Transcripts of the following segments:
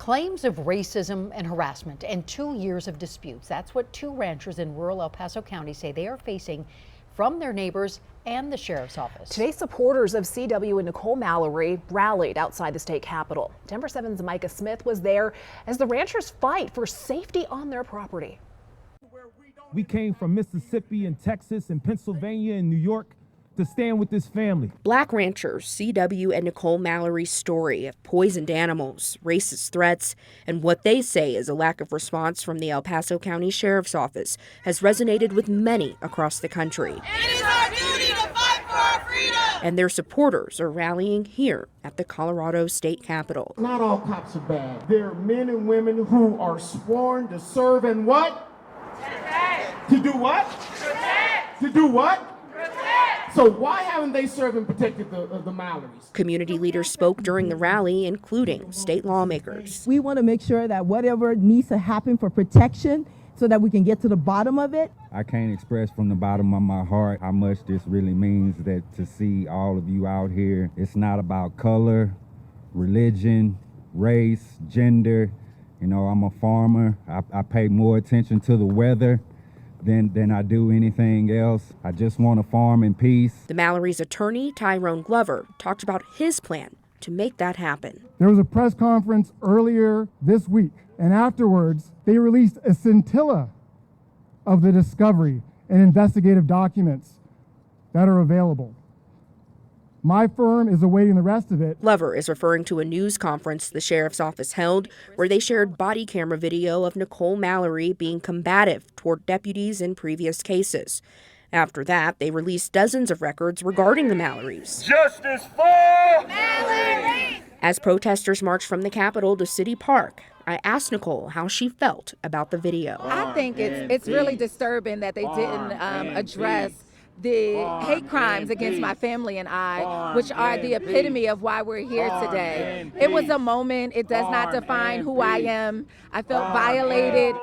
Claims of racism and harassment and 2 years of disputes. That's what two ranchers in rural El Paso County say they are facing from their neighbors and the sheriff's office. Today, supporters of CW and Nicole Mallery rallied outside the state capitol. Denver 7's Micah Smith was there as the ranchers fight for safety on their property. We came from Mississippi and Texas and Pennsylvania and New York to stand with this family. Black ranchers CW and Nicole Mallery's story of poisoned animals, racist threats, and what they say is a lack of response from the El Paso County Sheriff's Office has resonated with many across the country. It is our duty to fight for our freedom. And their supporters are rallying here at the Colorado State Capitol. Not all cops are bad. There are men and women who are sworn to serve and what? Protect. To do what? Protect. To do what? Protect. So why haven't they served and protected the Mallerys? Community leaders spoke during the rally, including state lawmakers. We want to make sure that whatever needs to happen for protection so that we can get to the bottom of it. I can't express from the bottom of my heart how much this really means, that to see all of you out here. It's not about color, religion, race, gender. You know, I'm a farmer. I pay more attention to the weather than I do anything else. I just want to farm in peace. The Mallery's attorney, Tyrone Glover, talked about his plan to make that happen. There was a press conference earlier this week, and afterwards they released a scintilla of the discovery and investigative documents that are available. My firm is awaiting the rest of it. Glover is referring to a news conference the sheriff's office held where they shared body camera video of Nicole Mallery being combative toward deputies in previous cases. After that, they released dozens of records regarding the Mallerys. Justice for Mallery. As protesters marched from the Capitol to City Park, I asked Nicole how she felt about the video. I think it's really disturbing that they didn't address the hate crimes against my family and I, which are the epitome of why we're here today. It was a moment. It does not define who I am. I felt violated.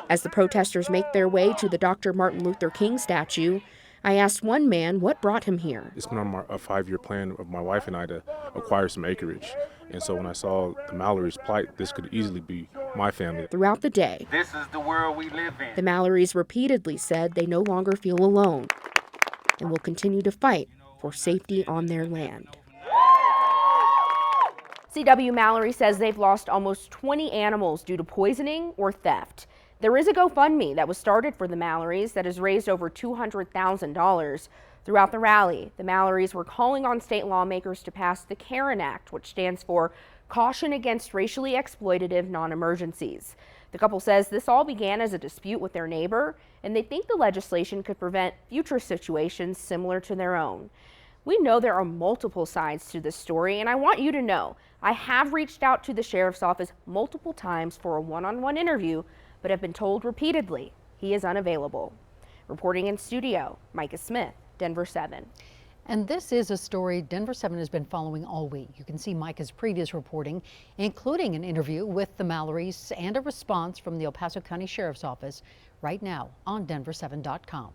As the protesters make their way to the Dr. Martin Luther King statue, I asked one man what brought him here. It's been on a 5-year plan of my wife and I to acquire some acreage. And so when I saw the Mallery's plight, this could easily be my family. Throughout the day, This is the world we live in. the Mallerys repeatedly said they no longer feel alone and will continue to fight for safety on their land. CW Mallery says they've lost almost 20 animals due to poisoning or theft. There is a GoFundMe that was started for the Mallerys that has raised over $200,000. Throughout the rally, the Mallerys were calling on state lawmakers to pass the Karen Act, which stands for Caution Against Racially Exploitative Non-Emergencies. The couple says this all began as a dispute with their neighbor, and they think the legislation could prevent future situations similar to their own. We know there are multiple sides to this story, and I want you to know I have reached out to the sheriff's office multiple times for a one-on-one interview, but have been told repeatedly he is unavailable. Reporting in studio, Micah Smith, Denver 7. And this is a story Denver 7 has been following all week. You can see Micah's previous reporting, including an interview with the Mallerys and a response from the El Paso County Sheriff's Office right now on Denver7.com.